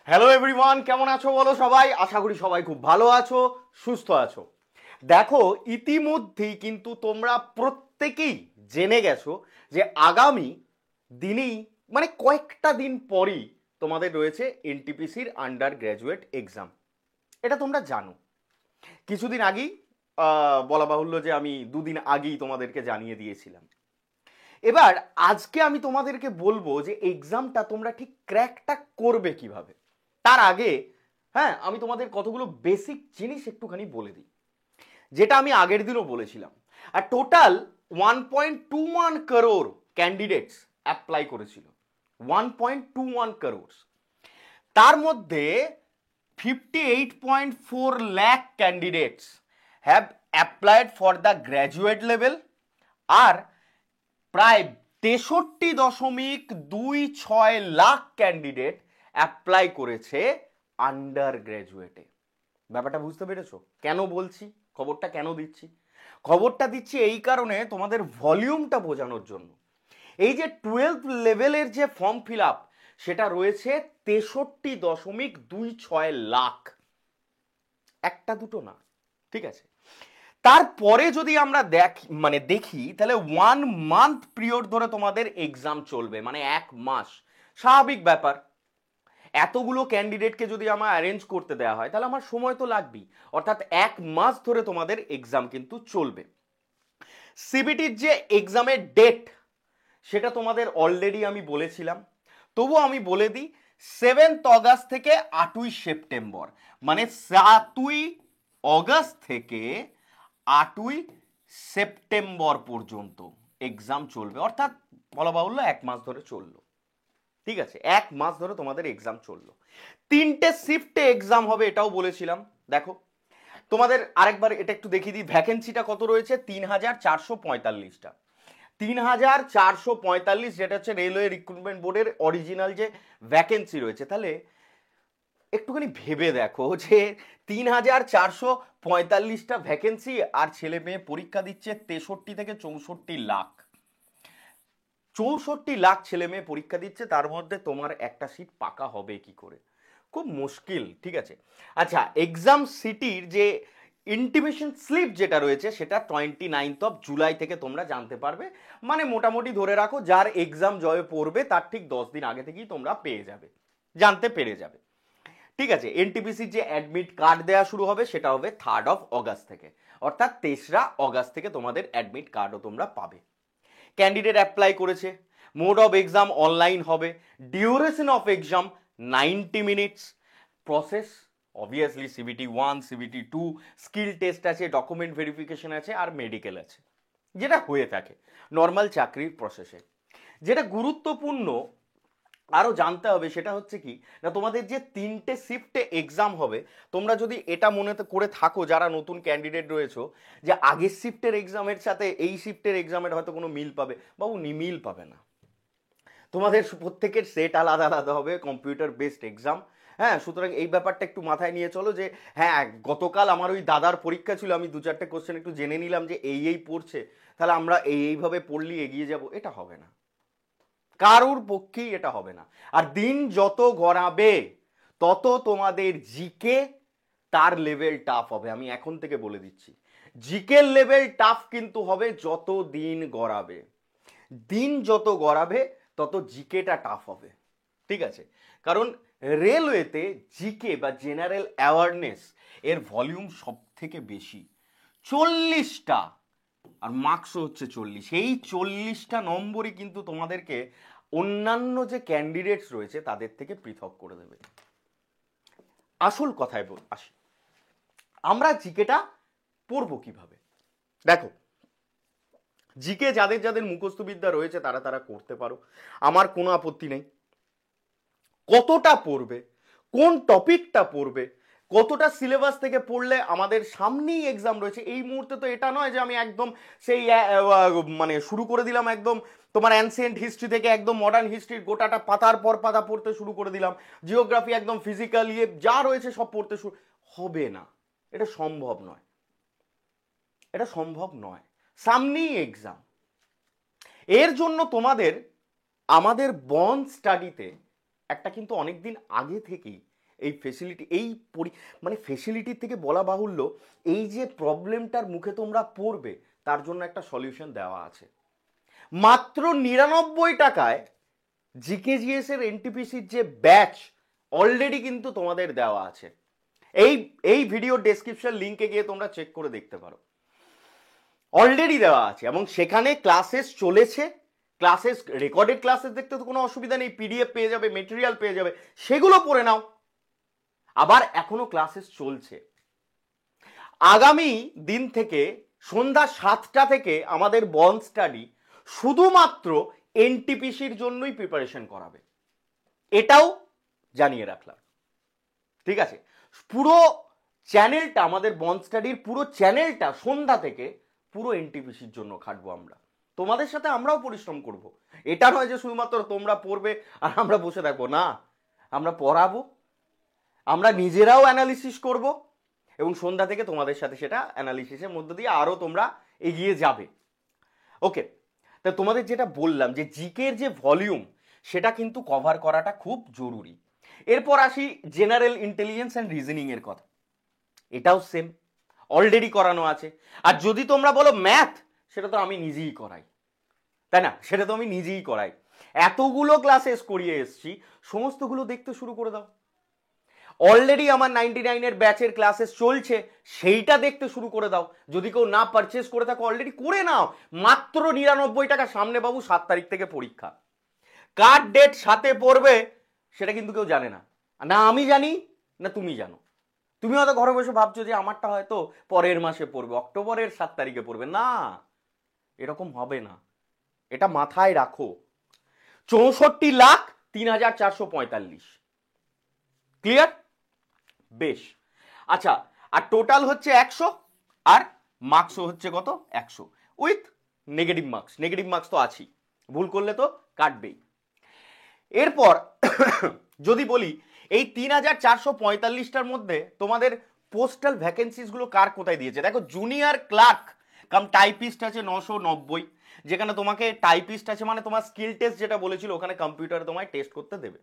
Hello everyone, কেমন আছো বলো সবাই? আশা করি সবাই খুব ভালো আছো, সুস্থ আছো। দেখো, ইতিমধ্যেই কিন্তু তোমরা প্রত্যেকেই জেনে গেছো যে আগামী দিনেই মানে কয়েকটা দিন পরই তোমাদের রয়েছে এনটিপিসির আন্ডার গ্র্যাজুয়েট এক্সাম। এটা তোমরা জানো। কিছুদিন আগেই বলা বাহুল্য যে আমি দুদিন আগেই তোমাদেরকে জানিয়ে দিয়েছিলাম। এবার আজকে আমি তোমাদেরকে বলবো যে এক্সামটা তোমরা ঠিক ক্র্যাকটা করবে কিভাবে। তার আগে হ্যাঁ, আমি তোমাদের কতগুলো বেসিক জিনিস একটুখানি বলে দিই, যেটা আমি আগের দিনও বলেছিলাম। আর টোটাল 1.21 করোড় ক্যান্ডিডেটস অ্যাপ্লাই করেছিল। 1.21 করোড়। তার মধ্যে 58.4 lakh candidates have applied for the graduate level, আর প্রায় 63.26 লাখ ক্যান্ডিডেট অ্যাপ্লাই করেছে আন্ডার গ্র্যাজুয়েটে। ব্যাপারটা বুঝতে পেরেছো কেন বলছি? খবরটা কেন দিচ্ছি? খবরটা দিচ্ছি এই কারণে, তোমাদের ভলিউমটা বোঝানোর জন্য। এই যে 12 লেভেলের যে ফর্ম ফিল আপ, সেটা রয়েছে 63.26 লাখ। একটা দুটো না, ঠিক আছে? তারপরে যদি আমরা দেখি, তাহলে 1 মান্থ পিরিয়ড ধরে তোমাদের এক্সাম চলবে, মানে 1 মাস। স্বাভাবিক ব্যাপার, এতগুলো ক্যান্ডিডেটকে যদি আমার অ্যারেঞ্জ করতে দেওয়া হয় তাহলে আমার সময় তো লাগবেই। অর্থাৎ 1 মাস ধরে তোমাদের এক্সাম কিন্তু চলবে। সিবিটির যে এক্সামের ডেট, সেটা তোমাদের অলরেডি আমি বলেছিলাম, তবুও আমি বলে দিই। 7 আগস্ট থেকে 8ই সেপ্টেম্বর, মানে 7ই আগস্ট থেকে 8ই সেপ্টেম্বর পর্যন্ত এক্সাম চলবে। অর্থাৎ বলা বাহুল্য 1 মাস ধরে চললো। ঠিক আছে, 1 মাস ধরে তোমাদের এক্সাম চললো। 3টে শিফটে এক্সাম হবে, এটাও বলেছিলাম। দেখো, তোমাদের আরেকবার এটা একটু দেখিয়ে দিই। ভ্যাকেন্সিটা কত রয়েছে? 3445টা। 3445, যেটা হচ্ছে রেলওয়ে রিক্রুটমেন্ট বোর্ডের অরিজিনাল যে ভ্যাকেন্সি রয়েছে। তাহলে একটুখানি ভেবে দেখো যে 3445টা ভ্যাকেন্সি, আর ছেলে মেয়ে পরীক্ষা দিচ্ছে 63 থেকে 64 লাখ। 64 লাখ ছেলে মেয়ে পরীক্ষা দিচ্ছে, তার মধ্যে তোমার একটা সিট পাকা হবে কি করে? খুব মুশকিল, ঠিক আছে? আচ্ছা, এক্সাম সিটির যে ইন্টিমেশন স্লিপ যেটা রয়েছে, সেটা 29 জুলাই থেকে তোমরা জানতে পারবে। মানে মোটামুটি ধরে রাখো, যার এক্সাম জয়ে পড়বে তার ঠিক 10 দিন আগে থেকেই তোমরা পেয়ে যাবে, জানতে পেরে যাবে। ঠিক আছে, এনটিপিসির যে অ্যাডমিট কার্ড দেওয়া শুরু হবে, সেটা হবে 3 আগস্ট থেকে। অর্থাৎ 3রা আগস্ট থেকে তোমাদের অ্যাডমিট কার্ডও তোমরা পাবে। ক্যান্ডিডেট অ্যাপ্লাই করেছে। মোড অফ এক্সাম অনলাইন হবে। Duration of exam 90 minutes. Process obviously CBT 1, CBT 2, skill test আছে, ডকুমেন্ট ভেরিফিকেশন আছে, আর মেডিকেল আছে, যেটা হয়ে থাকে নর্মাল চাকরির প্রসেসে। যেটা গুরুত্বপূর্ণ আরও জানতে হবে সেটা হচ্ছে কি না, তোমাদের যে 3টে শিফটে এক্সাম হবে, তোমরা যদি এটা মনে করে থাকো যারা নতুন ক্যান্ডিডেট রয়েছো, যে আগের শিফটের এক্সামের সাথে এই শিফটের এক্সামের হয়তো কোনো মিল পাবে, বাবু মিল পাবে না। তোমাদের প্রত্যেকের সেট আলাদা আলাদা হবে, কম্পিউটার বেসড এক্সাম। হ্যাঁ, সুতরাং এই ব্যাপারটা একটু মাথায় নিয়ে চলো যে হ্যাঁ, গতকাল আমার ওই দাদার পরীক্ষা ছিল, আমি 2-4টে কোশ্চেন একটু জেনে নিলাম যে এই পড়ছে, তাহলে আমরা এইভাবে পড়লেই এগিয়ে যাব, এটা হবে না। কারোর পক্ষেই এটা হবে না। আর দিন যত গড়াবে তত তোমাদের জিকে তার লেভেল টাফ হবে, আমি এখন থেকে বলে দিচ্ছি। জিকের লেভেল টাফ কিন্তু হবে যত দিন গড়াবে। দিন যত গড়াবে তত জিকেটা টাফ হবে, ঠিক আছে? কারণ রেলওয়েতে জিকে বা জেনারেল অ্যাওয়ারনেস এর ভলিউম সব থেকে বেশি, 40টা, আর মার্কসও হচ্ছে 40। এই 40টা নম্বরই কিন্তু তোমাদেরকে অন্যান্য যে ক্যান্ডিডেটস রয়েছে তাদের থেকে পৃথক করে দেবে। আসল কথায় আসি, আমরা জিকেটা পড়বো কিভাবে? দেখো, জিকে যাদের যাদের মুখস্থ বিদ্যা রয়েছে তারা তারা করতে পারো, আমার কোনো আপত্তি নেই। কতটা পড়বে, কোন টপিকটা পড়বে, কতটা সিলেবাস থেকে পড়লে, আমাদের সামনেই এক্সাম রয়েছে এই মুহূর্তে। তো এটা নয় যে আমি একদম সেই মানে শুরু করে দিলাম একদম তোমার অ্যানসিয়েন্ট হিস্ট্রি থেকে একদম মডার্ন হিস্ট্রির গোটাটা পাতার পর পাতা পড়তে শুরু করে দিলাম, জিওগ্রাফি একদম ফিজিক্যাল ইয়ে যা রয়েছে সব পড়তে শুরু হবে না। এটা সম্ভব নয়, এটা সম্ভব নয়। সামনেই এক্সাম। এর জন্য তোমাদের আমাদের বন্ড স্টাডিতে একটা কিন্তু অনেকদিন আগে থেকেই এই ফেসিলিটি মানে ফেসিলিটির থেকে বলা বাহুল্য, এই যে প্রবলেমটার মুখে তোমরা পড়বে তার জন্য একটা সলিউশন দেওয়া আছে। মাত্র 99 টাকায় জিকেজিএস এর এনটিপিসির যে ব্যাচ অলরেডি কিন্তু তোমাদের দেওয়া আছে। এই ভিডিও ডেসক্রিপশন লিংকে গিয়ে তোমরা চেক করে দেখতে পারো, অলরেডি দেওয়া আছে এবং সেখানে ক্লাসেস চলেছে। ক্লাসেস, রেকর্ডেড ক্লাসেস দেখতে তো কোনো অসুবিধা নেই, পিডিএফ পেয়ে যাবে, মেটেরিয়াল পেয়ে যাবে, সেগুলো পড়ে নাও। আবার এখনো ক্লাসেস চলছে। আগামী দিন থেকে সন্ধ্যা 7টা থেকে আমাদের বন্ড স্টাডি শুধুমাত্র এনটিপিসির জন্যই প্রিপারেশন করাবে, এটাও জানিয়ে রাখলাম। ঠিক আছে, পুরো চ্যানেলটা, আমাদের বন্ড স্টাডির পুরো চ্যানেলটা সন্ধ্যা থেকে পুরো এনটিপিসির জন্য খাটবো আমরা। তোমাদের সাথে আমরাও পরিশ্রম করব। এটা নয় যে শুধুমাত্র তোমরা পড়বে আর আমরা বসে থাকবো, না, আমরা পড়াবো, আমরা নিজেরাও অ্যানালিসিস করব এবং সন্ধ্যা থেকে তোমাদের সাথে সেটা অ্যানালিসিসের মধ্য দিয়ে আরও তোমরা এগিয়ে যাবে। ওকে, তা তোমাদের যেটা বললাম যে জিকের যে ভলিউম সেটা কিন্তু কভার করাটা খুব জরুরি। এরপর আসি জেনারেল ইন্টেলিজেন্স অ্যান্ড রিজনিং এর কথা। এটাও সেম, অলরেডি করানো আছে। আর যদি তোমরা বলো ম্যাথ, সেটা তো আমি নিজেই করাই, তাই না? সেটা তো আমি নিজেই করাই, এতগুলো ক্লাসেস করিয়ে এসছি, সমস্তগুলো দেখতে শুরু করে দাও। অলরেডি আমার 99 এর ব্যাচের ক্লাসেস চলছে, সেইটা দেখতে শুরু করে দাও। যদি কেউ না পারচেস করে থাকো অলরেডি করে নাও। মাত্র 99 টাকা। সামনে বাবু 7 তারিখ থেকে পরীক্ষা, কার ডেট সাথে পড়বে সেটা কিন্তু কেউ জানে না, না আমি জানি না তুমি জানো। তুমি হয়তো ঘরে বসে ভাবছো যে আমারটা হয়তো পরের মাসে পড়বে, অক্টোবরের 7 তারিখে পড়বে, না, এরকম হবে না, এটা মাথায় রাখো। 64,03,445। ক্লিয়ার? বেশ, আচ্ছা, আর টোটাল হচ্ছে 100, আর মার্কসও হচ্ছে কত? 100 with negative marks. Negative marks তো আছেই, ভুল করলে তো কাটবেই। এরপর যদি বলি এই 3,445টার মধ্যে তোমাদের পোস্টাল ভ্যাকেন্সিস গুলো কার কোথায় দিয়েছে, দেখো জুনিয়র ক্লার্ক কাম টাইপিস্ট আছে 990, যেখানে তোমাকে টাইপিস্ট আছে, মানে তোমার স্কিল টেস্ট যেটা বলেছিল ওখানে কম্পিউটার তোমায় টেস্ট করতে দেবে,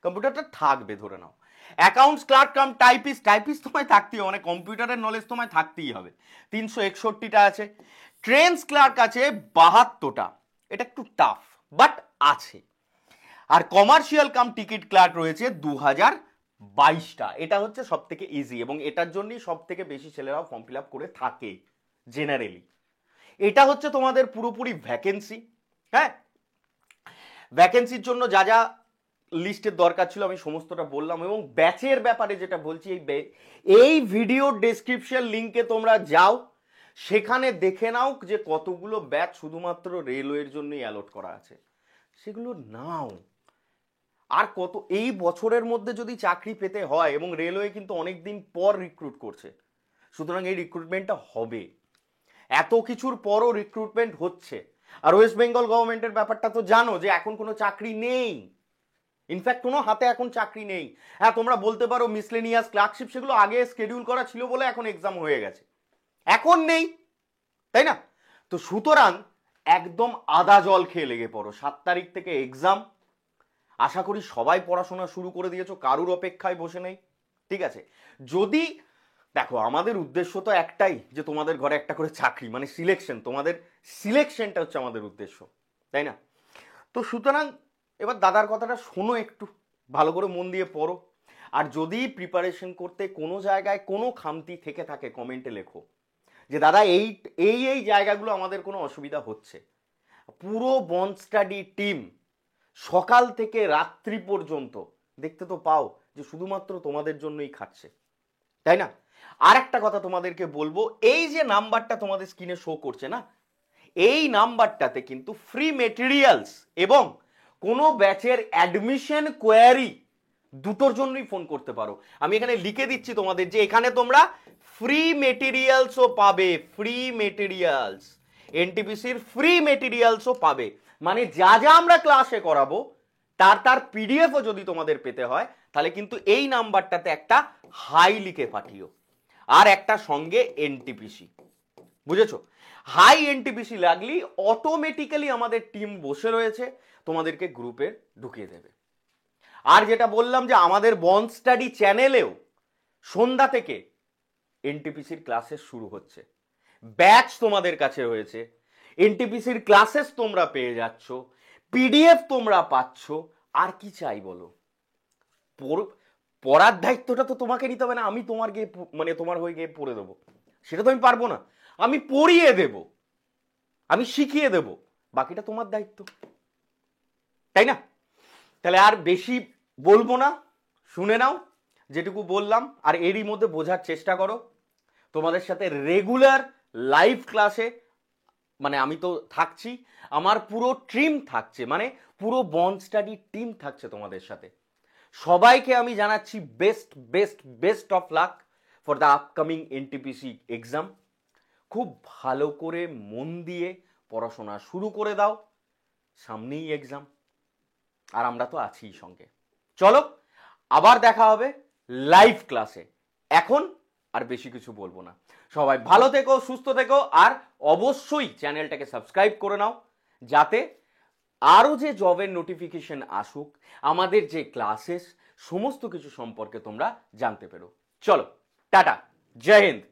কম্পিউটারটা থাকবে ধরে নাও। Accounts clerk cum typist, typist তোমায় থাকতেই হবে, মানে কম্পিউটারের নলেজ তোমায় থাকতেই হবে, 361টা আছে। ট্রেন্স ক্লার্ক আছে 72টা, এটা একটু টাফ বাট আছে। আর কমার্শিয়াল কাম টিকিট ক্লার্ক রয়েছে 2022টা, এটা হচ্ছে সব থেকে ইজি এবং এটার জন্যই সব থেকে বেশি ছেলেরাও ফর্ম ফিল আপ করে থাকে জেনারেলি। এটা হচ্ছে তোমাদের পুরোপুরি ভ্যাকেন্সি। হ্যাঁ, ভ্যাকেন্সির জন্য যা যা লিস্টের দরকার ছিল আমি সমস্তটা বললাম, এবং ব্যাচের ব্যাপারে যেটা বলছি, এই ভিডিও ডেসক্রিপশন লিঙ্কে তোমরা যাও, সেখানে দেখে নাও যে কতগুলো ব্যাচ শুধুমাত্র রেলওয়ের জন্যই অ্যালট করা আছে, সেগুলো নাও। আর কত, এই বছরের মধ্যে যদি চাকরি পেতে হয়, এবং রেলওয়ে কিন্তু অনেক দিন পর রিক্রুট করছে, সুতরাং এই রিক্রুটমেন্টটা হবে, এত কিছুর পরও রিক্রুটমেন্ট হচ্ছে। আর ওয়েস্ট বেঙ্গল গভর্নমেন্টের ব্যাপারটা তো জানো যে এখন কোনো চাকরি নেই, ইনফ্যাক্ট কোনো হাতে এখন চাকরি নেই। হ্যাঁ, তোমরা বলতে পারো মিসলেনিয়াস ক্লার্কশিপ, সেগুলো আগে শিডিউল করা ছিল বলে এখন এক্সাম হয়ে গেছে, এখন নেই, তাই না? তো সুতরাং একদম আদা জল খেয়ে লেগে পড়ো, 7 তারিখ থেকে এক্সাম। আশা করি সবাই পড়াশোনা শুরু করে দিয়েছো, কারুর অপেক্ষায় বসে নেই। ঠিক আছে, যদি দেখো আমাদের উদ্দেশ্য তো একটাই, যে তোমাদের ঘরে একটা করে চাকরি, মানে সিলেকশন, তোমাদের সিলেকশনটা হচ্ছে আমাদের উদ্দেশ্য, তাই না? তো সুতরাং এবার দাদার কথাটা শোনো, একটু ভালো করে মন দিয়ে পড়ো। আর যদি প্রিপারেশন করতে কোনো জায়গায় কোনো খামতি থেকে থাকে কমেন্টে লেখো যে দাদা এই এই এই জায়গাগুলো আমাদের কোনো অসুবিধা হচ্ছে। পুরো বন্ড স্টাডি টিম সকাল থেকে রাত্রি পর্যন্ত দেখতে তো পাও যে শুধুমাত্র তোমাদের জন্যই খাটছে, তাই না? আর একটা কথা তোমাদেরকে বলবো, এই যে নাম্বারটা তোমাদের স্ক্রিনে শো করছে না, এই নাম্বারটাতে কিন্তু ফ্রি মেটেরিয়ালস এবং কোনো ব্যাচের অ্যাডমিশন কোয়ারি দুটোর জন্যই ফোন করতে পারো। আমি এখানে লিখে দিচ্ছি তোমাদের যে এখানে তোমরা ফ্রি মেটেরিয়ালসও পাবে, ফ্রি মেটেরিয়ালস, এনটিপিসির ফ্রি মেটেরিয়ালসও পাবে, মানে যা যা আমরা ক্লাসে করাবো তার পিডিএফও যদি তোমাদের পেতে হয় তাহলে কিন্তু এই নাম্বারটাতে একটা হাই লিখে পাঠিও, আর একটা সঙ্গে এনটিপিসি, বুঝেছো? হাই এনটিপিসি লাগলি অটোমেটিক্যালি আমাদের টিম বসে রয়েছে, তোমাদেরকে গ্রুপে ঢুকিয়ে দেবে। আর যেটা বললাম যে আমাদের বন্ড স্টাডি চ্যানেলেও সন্ধ্যা থেকে এনটিপিসির ক্লাসেস শুরু হচ্ছে, ব্যাচ তোমাদের কাছে রয়েছে, এনটিপিসির ক্লাসেস তোমরা পেয়ে যাচ্ছ, পিডিএফ তোমরা পাচ্ছ, আর কি চাই বলো? পড়ার দায়িত্বটা তো তোমাকে নিতে হবে না, আমি তোমার গিয়ে মানে তোমার হয়ে গিয়ে পড়ে দেবো, সেটা তো আমি পারবো না। আমি পড়িয়ে দেব, আমি শিখিয়ে দেব, বাকিটা তোমার দায়িত্ব, তাই না? তাহলে আর বেশি বলবো না, শুনে নাও যেটুকু বললাম, আর এরই মধ্যে বোঝার চেষ্টা করো। তোমাদের সাথে রেগুলার লাইভ ক্লাসে মানে আমি তো থাকছি, আমার পুরো টিম থাকছে, মানে পুরো বন্ড স্টাডি টিম থাকছে তোমাদের সাথে। সবাইকে আমি জানাচ্ছি best best best of luck for the upcoming NTPC exam. খুব ভালো করে মন দিয়ে পড়াশোনা শুরু করে দাও, সামনেই এক্সাম, আর আমরা তো আছি সঙ্গে। চলো আবার দেখা হবে লাইভ ক্লাসে, এখন আর বেশি কিছু বলবো না। সবাই ভালো থেকো, সুস্থ থেকো, আর অবশ্যই চ্যানেলটাকে সাবস্ক্রাইব করে নাও, যাতে আরও যে জবের নোটিফিকেশন আসুক, আমাদের যে ক্লাসেস, সমস্ত কিছু সম্পর্কে তোমরা জানতে পেরো। চলো টাটা, জয় হিন্দ।